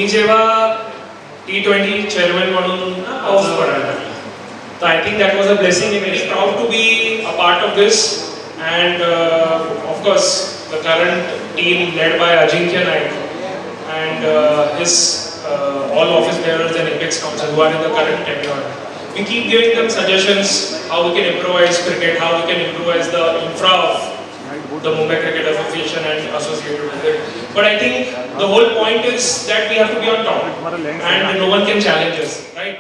मी जेव्हा T20 chairman म्हणून पाऊस पडायला लागला, तर I think that was a blessing. Very proud to be a part of this. And of course the current team led by Ajinkya Naik and his all office bearers and Apex Council who are in the current tenure. We keep giving them suggestions how we can improvise cricket, how we can improvise the infra of the Mumbai Cricket Association and associated with it. But I think the whole point is that we have to be on top and no one can challenge us, right?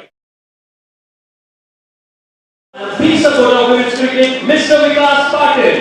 Please support our women's cricket, Mr. Vikas Patil.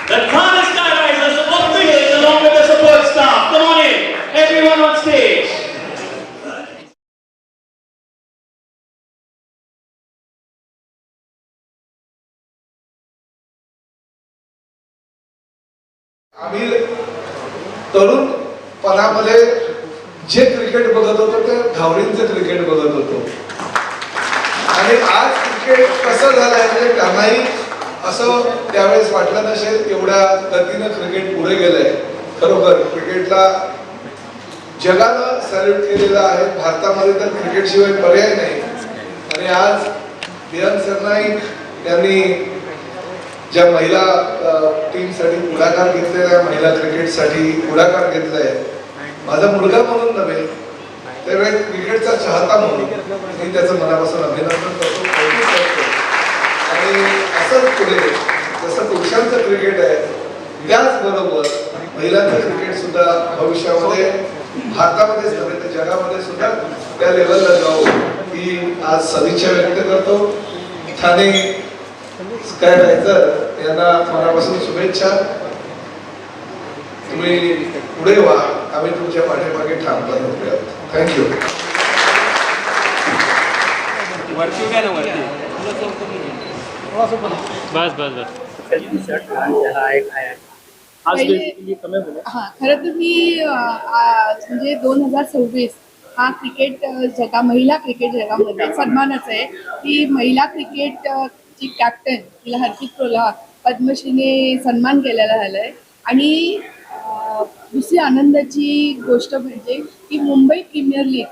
The Thane Skyrisers on the hills along with the support staff. Come on in, everyone on stage. आम्ही तरुणपणामध्ये जे cricket बघत होतो ते धावडींचं cricket बघत होतो आणि आज cricket कसं झालं आहे म्हणजे त्यांनाही असं त्यावेळेस वाटलं नसेल एवढ्या गतीनं क्रिकेट पुढे गेलंय. खरोखर क्रिकेटला जगानं सॅल्यूट केलेलं आहे. भारतामध्ये तर क्रिकेट शिवाय पर्याय नाही. आणि आज बियान सरनाईक यांनी ज्या महिला टीमसाठी पुढाकार घेतलेला, महिला क्रिकेटसाठी पुढाकार घेतलाय, माझा मुलगा म्हणून नव्हे तर क्रिकेटचा चाहता म्हणून मी त्याचं मनापासून अभिनंदन करतो, कौतुक करतो. आणि असंच पुढे जसं पुरुषांचं क्रिकेट आहे त्याचबरोबर महिलांचं क्रिकेट सुद्धा भविष्यामध्ये भारतामध्येच नव्हे तर जगामध्ये सुद्धा त्या लेवलला जाऊ ही आज सदिच्छा व्यक्त करतो. ठाणे स्कायरायझर यांना मनापासून शुभेच्छा. तुम्ही पुढे व्हा, आम्ही तुमच्या पाठीमागे ठामपणे आहोत. थँक्यू. खरं तर मी म्हणजे 2026 हा क्रिकेट महिला क्रिकेट जगामध्ये सन्मानाचा आहे की महिला क्रिकेट ची कॅप्टन तिला हर्षित कौरला पद्मश्रीने सन्मान केलेला झालाय. आणि दुसरी आनंदाची गोष्ट म्हणजे की मुंबई प्रीमियर लीग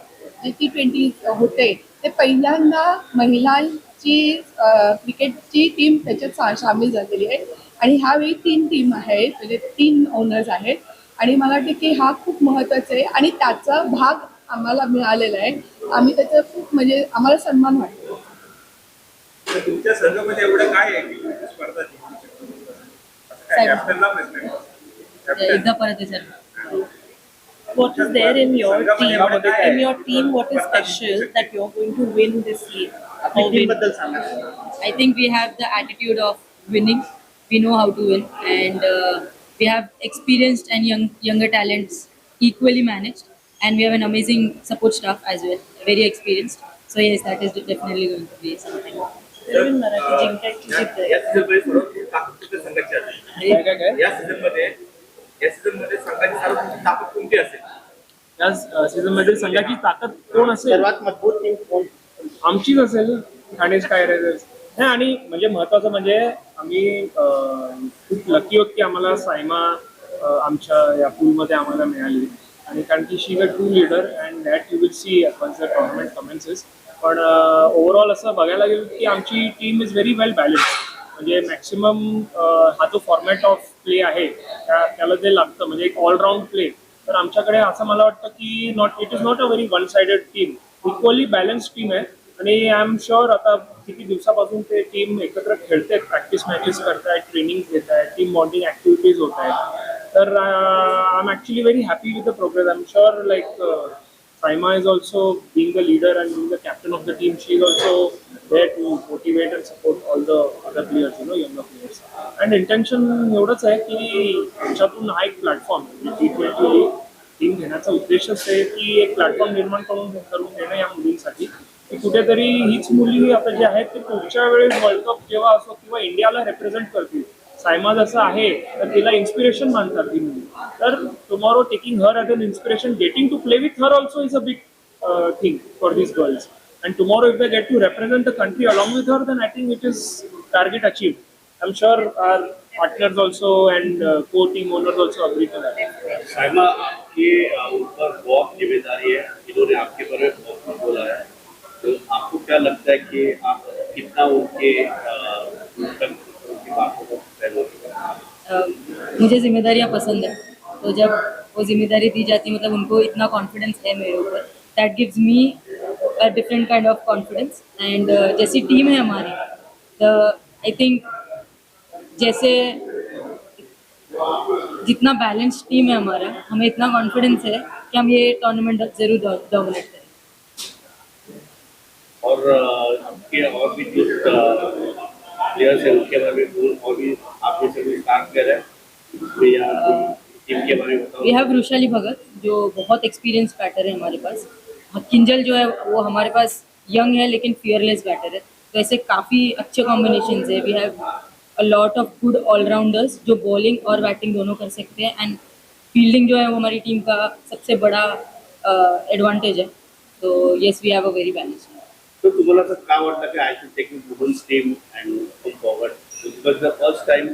जे T20 होते ते पहिल्यांदा महिलांची क्रिकेटची टीम त्याच्यात सामील झालेली आहे. आणि ह्यावेळी 3 टीम आहेत, म्हणजे 3 ओनर्स आहेत. आणि मला वाटतं की हा खूप महत्त्वाचा आहे आणि त्याचा भाग आम्हाला मिळालेला आहे. आम्ही त्याचा खूप म्हणजे आम्हाला सन्मान वाटतो. तुमच्या संघामध्ये एवढं काय आहे की स्पर्धा एकदा परत विचार. What is there in your team? What is special that you're going to win this league? I think we have the attitude of winning. We know how to win, and we have experienced and younger talents equally managed, and we have an amazing support staff as well, very experienced. So yes, that is definitely going to be something. या season मध्ये संघाची ताकद कोण असेल? सर्वात मजबूत team कोण? आमचीच असेल, ठाणे स्कायरायझर्स. आणि म्हणजे महत्वाचं म्हणजे आम्ही खूप लकी होत की आम्हाला सायमा आमच्या या पूलमध्ये आम्हाला मिळाली. आणि कारण की she is a true leader and that you will see once the tournament commences. पण ओव्हरऑल असं बघायला गेलं की आमची team is very well balance. म्हणजे मॅक्सिमम हा जो फॉर्मॅट ऑफ प्ले आहे त्याला जे लागतं म्हणजे एक ऑलराऊंड प्ले, तर आमच्याकडे असं मला वाटतं की it is not a very one sided team, equally balance team आहे. आणि आय एम शुअर आता किती दिवसापासून ते टीम एकत्र खेळतात, प्रॅक्टिस मॅचेस करतायत, ट्रेनिंग घेत आहेत, टीम बॉन्डिंग ॲक्टिव्हिटीज होत आहेत. तर I am actually very happy with the progress. I am sure like Saima is also being the leader and being the captain of the team. She is also there to motivate and support all the other players, younger players. And intention एवढंच आहे की आमच्यातून हा एक platform T20 घेण्याचा उद्देशच आहे की एक platform निर्माण करून देणं या मुलींसाठी, की कुठेतरी हीच मुली आता जे आहेत ते पुढच्या वेळेस वर्ल्ड कप जेव्हा असो किंवा इंडियाला रिप्रेझेंट करतील. सायमा जसं आहे तर तिला इन्स्पिरेशन मानतात ती मुली. तर tomorrow taking her as an inspiration, getting to play with her also is a big thing for these girls. And tomorrow, if they get to represent the country along with her, then I think it is target achieved. I'm sure our partners also and co-team owners also agree to that. Saima, आपके ऊपर बहुत जिम्मेदारी है, इन्होंने आपके बारे में बहुत कुछ बोला है, तो आपको क्या लगता है कि आप कितना उनकी बातों को पहले मुझे जिम्मेदारियाँ पसंद है, तो जब वो जिम्मेदारी दी जाती है मतलब उनको इतना कॉन्फिडेंस है मेरे ऊपर, that gives me a different kind of confidence. End जैसी टीम है हमारी, आई थिंक जैसे जितना बैलेंस टीम है हमारा, हमें इतना कॉन्फिडेंस है कि हम ये टूर्नामेंट ज़रूर डोमिनेट करें. और आपके और भी जो प्लेयर्स हैं उनके बारे में और भी आपके से कोई स्टार प्लेयर है तो या टीम के बारे में बताओ. वी हैव वृषाली भगत जो बहुत एक्सपीरियंस बैटर है हमारे पास. किंजल जो है वो हमारे पास यंग है लेकिन फियरलेस बैटर है. तो ऐसे काफ़ी अच्छे कॉम्बिनेशन है. We have a lot of good allrounders जो बॉलिंग और बैटिंग दोनों कर सकते हैं. एंड फील्डिंग जो है वो हमारी टीम का सबसे बड़ा एडवांटेज है. तो yes, we have a very balance. तो तुम्हाला असं का वाटतं की I should take women's team and come forward because the first time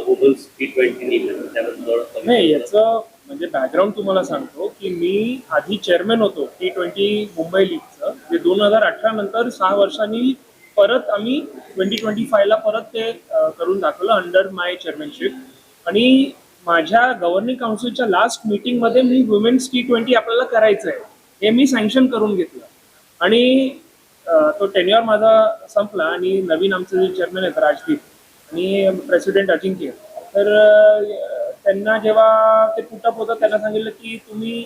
women's T20 नाही, याचं म्हणजे बॅकग्राऊंड तुम्हाला सांगतो की मी आधी चेअरमॅन होतो T20 मुंबई लीगचं, जे 2018 नंतर 6 वर्षांनी परत आम्ही 2025ला परत ते करून दाखवलं अंडर माय चेअरमॅनशिप. आणि माझ्या गव्हर्निंग काउन्सिलच्या लास्ट मीटिंगमध्ये मी वुमेन्स T20 आपल्याला करायचं आहे हे मी सँक्शन करून घेतलं. आणि तो टेन्युअर माझा संपला आणि नवीन आमचे जे चेअरमॅन आहेत राजदीप आणि प्रेसिडेंट अजिंक्य, तर त्यांना जेव्हा ते पुटअप होतं त्यांना सांगितलं की तुम्ही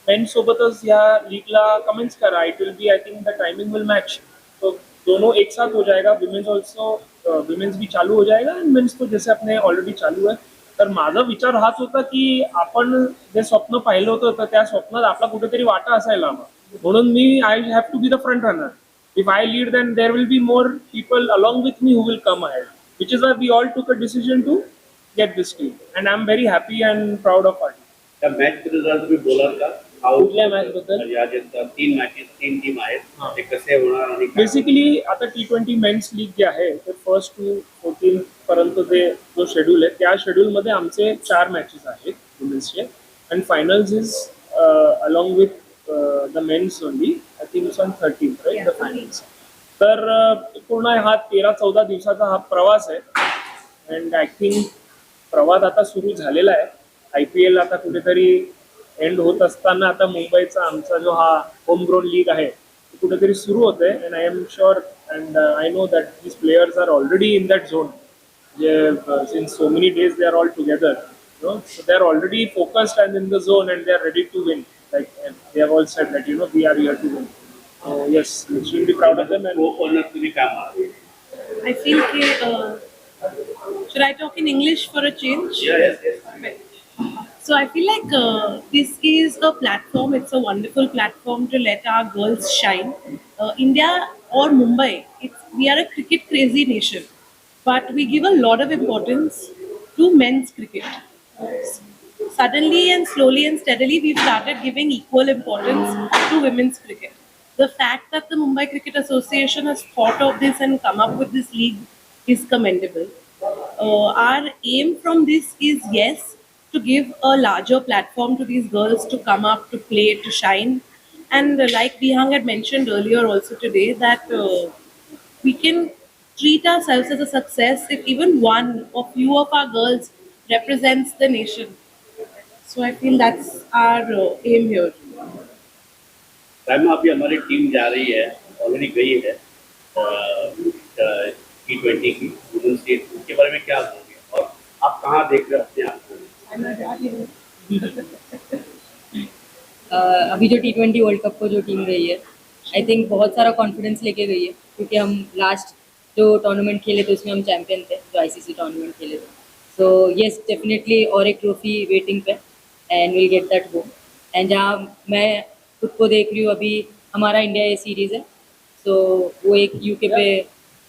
मेन्ससोबतच या लीगला कमेंट्स करा. It will be, I think the timing will match, तो दोनों एक साथ हो जाएगा. विमेन्स ऑल्सो, विमेन्स भी चालू हो जाएगा एंड मेन्स तो जैसे अपने ऑलरेडी चालू आहे. तर माझा विचार हाच होता की आपण जे स्वप्न पाहिलं होतं तर त्या स्वप्नात आपला कुठेतरी वाटा असायला हवा. म्हणून मी I have to be the front runner. If I lead, then there will be more people along with me who will come ahead, which is why we all took a decision to get this team. And I'm very happy and proud of our team. त्या match बद्दल जरा तुम्ही बोलाल का? कुठल्या match बद्दल? या जे 3 मॅचेस 3 टीम आहेत हां. ते कसे होणार आणि काय? बेसिकली आता T20 मेन्स लीग जे आहे ते 1st to 14 पर्यंत जो शेड्यूल आहे त्या शेड्यूलमध्ये आमचे 4 मॅचेस आहेत वुमेन्सचे. And finals is along with the men's only. I think it's on 13th, right, the finals. तर पूर्ण हा 13-14 दिवसाचा हा प्रवास आहे. अँड आय थिंक प्रवास आता सुरू झालेला आहे. IPL आता कुठेतरी एंड होत असताना आता मुंबईचा आमचा जो हा होम ग्रोन लीग आहे तो कुठेतरी सुरू होतोय. And I am sure and I know that these players are already in that zone. Since so many days they are all together, so they are already focused and in the zone and they are ready to win. Like they have all said that we are here to win. So yes, we should be proud of them. And owner तुम्ही काय म्हणाल? I feel should I talk in English for a change? Yes. So I feel like this is a platform. It's a wonderful platform to let our girls shine. India or Mumbai, we are a cricket crazy nation, but we give a lot of importance to men's cricket. Suddenly and slowly and steadily, we've started giving equal importance to women's cricket. The fact that the Mumbai Cricket Association has thought of this and come up with this league is commendable. Our aim from this is, yes, to give a larger platform to these girls to come up, to play, to shine. And like Bihang had mentioned earlier also today, that we can treat ourselves as a success if even one or few of our girls represents the nation. So I feel that's our aim here. Saima, अभी हमारी team जा रही है, already गई है T20 की women's team, उसके बारे में क्या बोलोगे और आप कहाँ देख रहे हो अपने आप को? अभी जो T20 वर्ल्ड कप को जो टीम गई है, आई थिंक बहुत सारा कॉन्फिडेंस लेके गई है. क्योंकि हम लास्ट जो टूर्नामेंट खेले थे उसमें हम चैम्पियन थे, जो ICC टूर्नामेंट खेले थे. सो येस, डेफिनेटली और एक trophy waiting pay, and we'll get that home. End जहाँ मैं खुद को देख रही हूँ अभी हमारा इंडिया ए सीरीज़ है, तो वो एक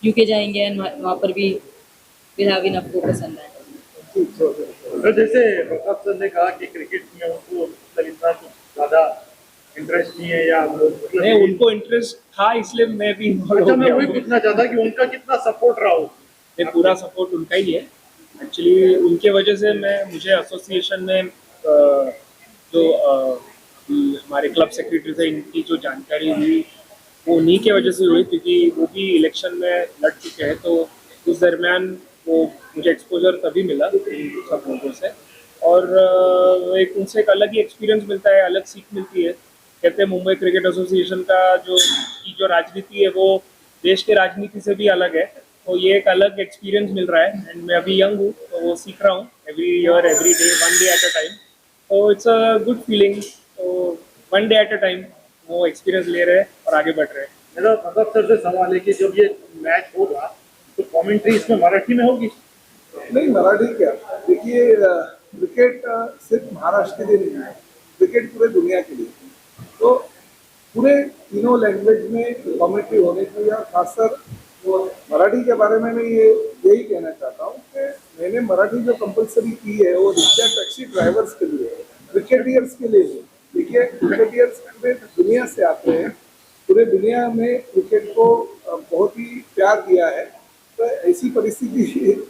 यूके जाएंगे एंड वहाँ पर भी will have enough focus on that. तो जैसे प्रताप सर ने कहा कि क्रिकेट में उनको मतलब इतना कुछ ज्यादा इंटरेस्ट नहीं है या मतलब नहीं, उनको इंटरेस्ट था इसलिए मैं भी involved अच्छा, हो मैं गया वही हूँ। पूछना चाहता कि उनका कितना सपोर्ट रहा हो। नहीं, पूरा सपोर्ट उनका ही है एक्चुअली। उनके वजह से मुझे एसोसिएशन में जो हमारे क्लब सेक्रेटरी थे इनकी जो जानकारी हुई वो उन्हीं के वजह से हुई, क्योंकि वो भी इलेक्शन में लड़ चुके हैं। तो उस दरमियान वो मुझे एक्सपोजर तभी मिला इन सब लोगों से, और एक उनसे एक अलग ही एक्सपीरियंस मिलता है, अलग सीख मिलती है। कहते हैं मुंबई क्रिकेट एसोसिएशन का जो राजनीति है वो देश के राजनीति से भी अलग है, तो ये एक अलग एक्सपीरियंस मिल रहा है। एंड मैं अभी यंग हूँ तो वो सीख रहा हूँ, every year every day, one day at a time. तो इट्स अ गुड फीलिंग। तो one day at a time वो एक्सपीरियंस ले रहे हैं और आगे बढ़ रहे हैं। मेरा प्रताप सर से सवाल है कि जब ये मैच होगा तो कमेंट्री इसमें मराठी में होगी? नहीं, मराठी क्या, देखिए क्रिकेट सिर्फ महाराष्ट्र के लिए नहीं है, क्रिकेट पूरे दुनिया के लिए। तो पूरे तीनों लैंग्वेज में कमेंट्री होने की, या खासकर वो मराठी के बारे में मैं यही कहना चाहता हूँ कि मैंने मराठी जो कंपलसरी की है वो रिक्शा टैक्सी ड्राइवर्स के लिए है, क्रिकेटियर्स के लिए नहीं। देखिए, क्रिकेटियर्स पूरे दुनिया से आते हैं, पूरे दुनिया में क्रिकेट को बहुत ही प्यार दिया है। तो ऐसी परिस्थिति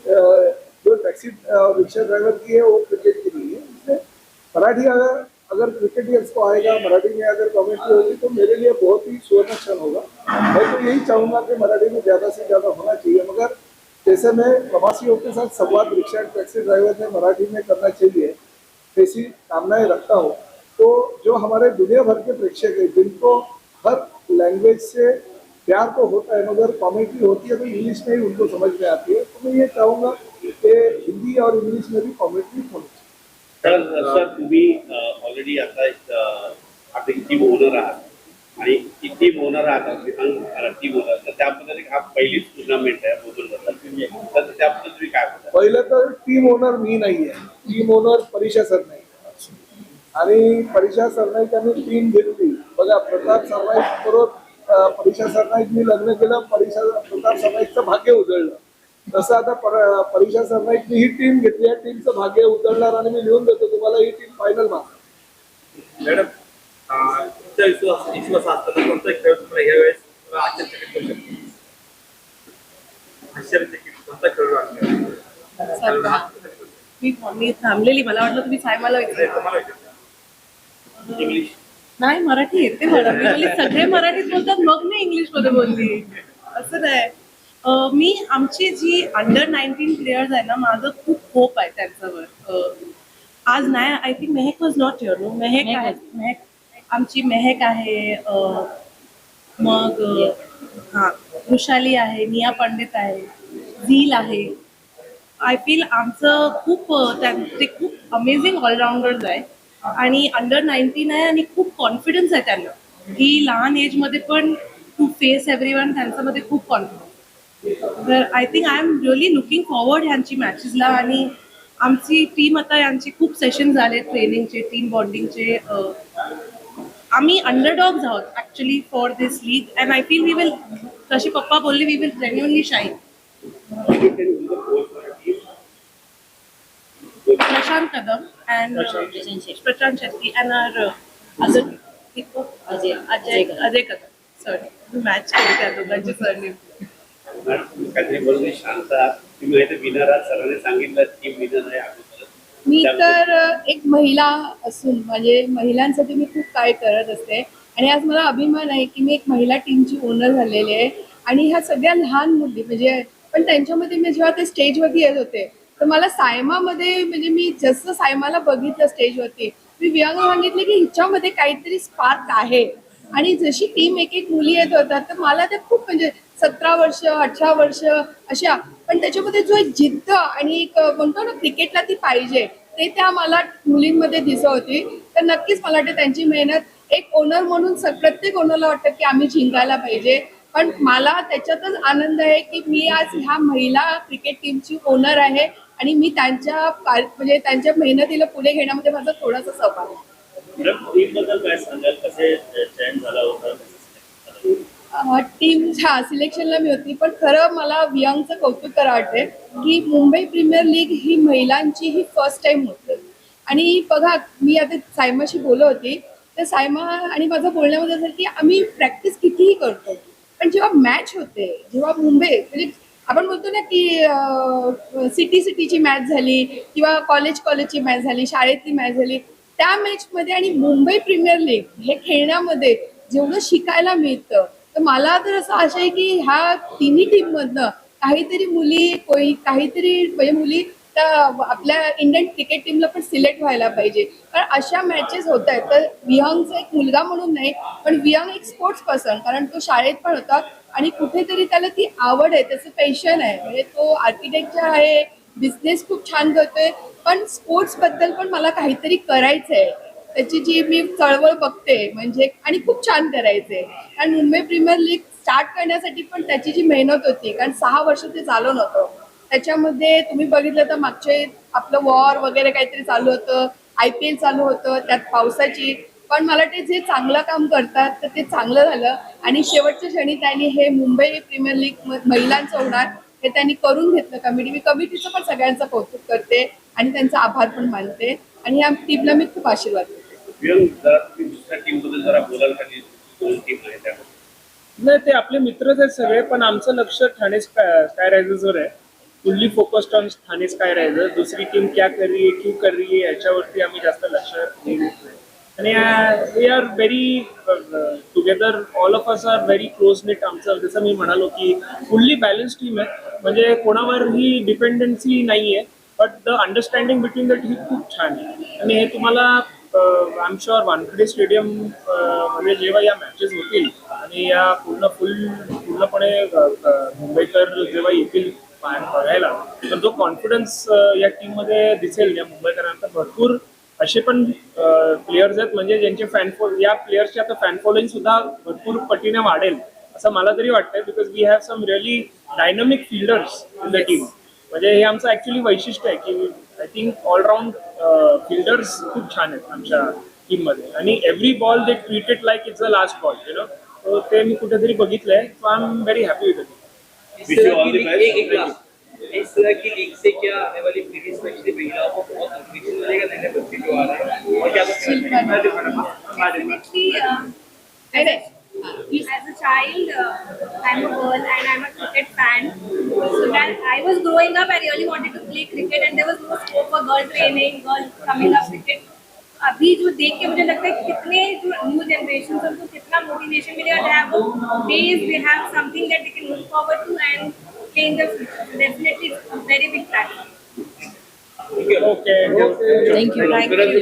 जो टैक्सी और रिक्शा ड्राइवर की है वो क्रिकेट की नहीं है। इसलिए मराठी अगर क्रिकेटियर्स को आएगा, मराठी में अगर कमेंट्री होगी तो मेरे लिए बहुत ही स्वर्ण क्षण होगा। मैं तो यही चाहूँगा कि मराठी में ज़्यादा से ज़्यादा होना चाहिए, मगर जैसे मैं प्रवासियों के साथ संवाद रिक्शा टैक्सी ड्राइवर ने मराठी में करना चाहिए ऐसी कामनाएं रखता हूँ। तो जो हमारे दुनिया भर के प्रेक्षक हैं जिनको हर लैंग्वेज से प्यार तो होता है, मगर कॉमेडी होती है तो इंग्लिश में ही उनको समझ में आती है, तो मैं ये चाहूँगा कि हिंदी और इंग्लिश में भी कॉमेडी होनी चाहिए। सर तुम्ही ऑलरेडी आता आपली टीम ओनर आहात आणि ती टीम ओनर आहात, टीम ओनर, तर त्याबद्दल हा पहिलीच टुर्नामेंट आहे मोबाईलबद्दल, तर त्याबद्दल तुम्ही काय बोलता? पहिलं तर टीम ओनर मी नाही आहे, टीम ओनर परीक्षा सरनाईक आणि परीक्षा सरनाईकांनी टीम घेतली। बघा, प्रताप सरनाईक बरोबर परीक्षा सरनाईकनी लग्न केलं, प्रताप सरनाईकचं भाग्य उजळलं। तसं आता परीक्षा सरनाईकनी ही टीम घेतली आहे, टीमचं भाग्य उजळणार आणि मी लिहून देतो तुम्हाला ही टीम फायनल मार्क। मॅडम, तुमचा विश्वास असताना कोणता खेळ तुम्हाला या वेळेस आश्चर्यचकित करू शकतो? आश्चर्यचकित कोणता खेळ वाटतो? मी थांबलेली, मला वाटलं तुम्ही सायमाला विचारता. तुम्हाला विचारतो. इंग्लिश नाही, मराठी येते मला. मी बोलली सगळे मराठीत बोलतात मग मी इंग्लिश मध्ये बोलली, असं नाही. मी आमची जी अंडर 19 प्लेयर्स आहे ना, माझं खूप होप आहे त्यांच्यावर. आज नाही, I think Mehak was not your, no Mehak आहे, आमची मेहक आहे, मग हां वृषाली आहे, निया पंडित आहे, झील आहे. आय फील आमचं खूप ते खूप अमेझिंग ऑलराऊंडर्स आहे आणि अंडर 19 आहे आणि खूप कॉन्फिडन्स आहे त्यांना, ही लहान एजमध्ये पण टू फेस एव्हरीवन, त्यांच्यामध्ये खूप कॉन्फिडन्स. तर I think I am really looking forward ह्यांची मॅचेसला. आणि आमची टीम आता यांचे खूप सेशन झाले ट्रेनिंगचे, टीम बॉन्डिंगचे. आम्ही अंडरडॉग्स आहोत actually for this league, and I feel we will, जशी पप्पा बोलले, we will genuinely shine. Prashant Kadam and Prashant Shetty and are Ajay Kadam. Sorry, match केली त्या दोघांची सरनेम. काहीतरी बोलून शांत आहात. तुम्ही माहिती विनर आहात, सरांनी सांगितलं टीम विनर आहे अगोदर. मी तर एक महिला असून म्हणजे महिलांसाठी मी खूप काय करत असते आणि आज मला अभिमान आहे की मी एक महिला टीमची ओनर झालेली आहे. आणि ह्या सगळ्या लहान मुली म्हणजे, पण त्यांच्यामध्ये मी जेव्हा ते स्टेजवरती येत होते तर मला सायमामध्ये, म्हणजे मी जसं सायमाला बघितलं स्टेजवरती, मी वियांग सांगितले की हिच्यामध्ये काहीतरी स्पार्क आहे. आणि जशी टीम एक एक मुली येत होतात तर मला ते खूप, म्हणजे 17 वर्ष 18 वर्ष अशा, पण त्याच्यामध्ये जो एक जिद्द आणि एक म्हणतो ना क्रिकेटला ती पाहिजे, ते त्या मला मुलींमध्ये दिसत होती. तर नक्कीच मला वाटतं त्यांची मेहनत एक ओनर म्हणून प्रत्येक ओनरला वाटतं की आम्ही जिंकायला पाहिजे. पण मला त्याच्यातच आनंद आहे की मी आज ह्या महिला क्रिकेट टीमची ओनर आहे आणि मी त्यांच्या म्हणजे त्यांच्या मेहनतीला पुढे घेण्यामध्ये माझा थोडासा सहभाग आहे. टीम बद्दल काय सांगाल, कसे चयन झाला होता? टीमच्या सिलेक्शनला मी होती, पण खरं मला वियांगचं कौतुक करा वाटते की मुंबई प्रीमियर लीग ही महिलांची ही फर्स्ट टाइम होते. आणि बघा, मी आता सायमाशी बोलत होती, तर सायमा आणि माझं बोलण्यामध्ये असं की आम्ही प्रॅक्टिस कितीही करतो, पण जेव्हा मॅच होते, जेव्हा मुंबई म्हणजे आपण बोलतो ना की सिटीची मॅच झाली किंवा कॉलेजची मॅच झाली, शाळेतली मॅच झाली, त्या मॅचमध्ये आणि मुंबई प्रीमियर लीग हे खेळण्यामध्ये जेवढं शिकायला मिळतं, तर मला तर असं आशा आहे की ह्या तिन्ही टीममधनं काहीतरी मुली काहीतरी म्हणजे मुली त्या आपल्या इंडियन क्रिकेट टीमला पण सिलेक्ट व्हायला पाहिजे. कारण अशा मॅचेस होत आहेत. तर विहंगचा एक मुलगा म्हणून नाही, पण विहंग एक स्पोर्ट्स पर्सन, कारण तो शाळेत पण होता आणि कुठेतरी त्याला ती आवड आहे, त्याचं पॅशन आहे. म्हणजे तो आर्किटेक्चर आहे, बिझनेस खूप छान करतोय, पण स्पोर्ट्स बद्दल पण मला काहीतरी करायचंय. त्याची जी मी चळवळ बघते म्हणजे, आणि खूप छान करायचंय. आणि मुंबई प्रीमियर लीग स्टार्ट करण्यासाठी पण त्याची जी मेहनत होती, कारण 6 वर्ष ते चालू नव्हतं. त्याच्यामध्ये तुम्ही बघितलं तर मागचे आपलं वॉर वगैरे काहीतरी चालू होतं, IPL चालू होतं, त्यात पावसाची. पण मला ते जे चांगलं काम करतात तर ते चांगलं झालं, आणि शेवटच्या क्षणी त्यांनी हे मुंबई प्रीमियर लीग महिलांचं होणार हे त्यांनी करून घेतलं. मी कमिटीचं पण सगळ्यांचं कौतुक करते आणि त्यांचा आभार पण मानते, आणि या टीमला मी खूप आशीर्वाद देते. जरा तुम्ही दुसऱ्या टीम बद्दल जरा बोलाल का? की 2 टीम आहे त्यामध्ये. नाही, ते आपले मित्रच आहेत सगळे, पण आमचं लक्ष ठाणे स्काय रायझर्सवर आहे. Fully focused on Thane sky risers. दुसरी टीम क्या कर रही है, क्यों कर रही है, याच्यावरती आम्ही जास्त लक्ष देत नाही. आणि we are very together, all of us are very close knit. आमचं जसं मी म्हणालो की फुल्ली बॅलन्स टीम आहे, म्हणजे कोणावर ही डिपेंडन्सी नाही आहे, but the understanding between the team खूप छान आहे. आणि हे तुम्हाला I am sure Wankhede stadium मध्ये जेव्हा या मॅचेस होतील आणि या पूर्णपणे मुंबईकर जेव्हा येतील बघायला, तर जो कॉन्फिडन्स या टीममध्ये दिसेल या मुंबईकरांचा. भरपूर असे पण प्लेयर्स आहेत म्हणजे ज्यांचे या प्लेयर्सचे आता फॅन फॉलोईंग सुद्धा भरपूर पटीने वाढेल असं मला तरी वाटतंय. Because we have some really dynamic fielders in the team. म्हणजे हे आमचं ऍक्च्युली वैशिष्ट्य आहे की आय थिंक ऑलराऊंड फिल्डर्स खूप छान आहेत आमच्या टीममध्ये, आणि every ball they treated like it's a last ball, you know. So ते मी कुठेतरी बघितलंय. So I am very happy with it. Wish you all the best. इस तरह की लीग से क्या आने वाली पीढ़ी स्पेशली महिलाओं को बहुत मोटिवेशन मिलेगा, नए बच्चे जो आ रहे हैं, और क्या Definitely, as a child, I'm a girl and I'm a cricket fan. So when I was growing up, I really wanted to play cricket, and there was no scope for girl training, girl coming up cricket. अभी जो देख के मुझे लगता है कि कितने जो new generation है उनको कितना मोटिवेशन मिलेगा. They have a base, they have something that they can look forward to and play in the future. So definitely, it's a very big platform. Okay. Thank you. लवकरच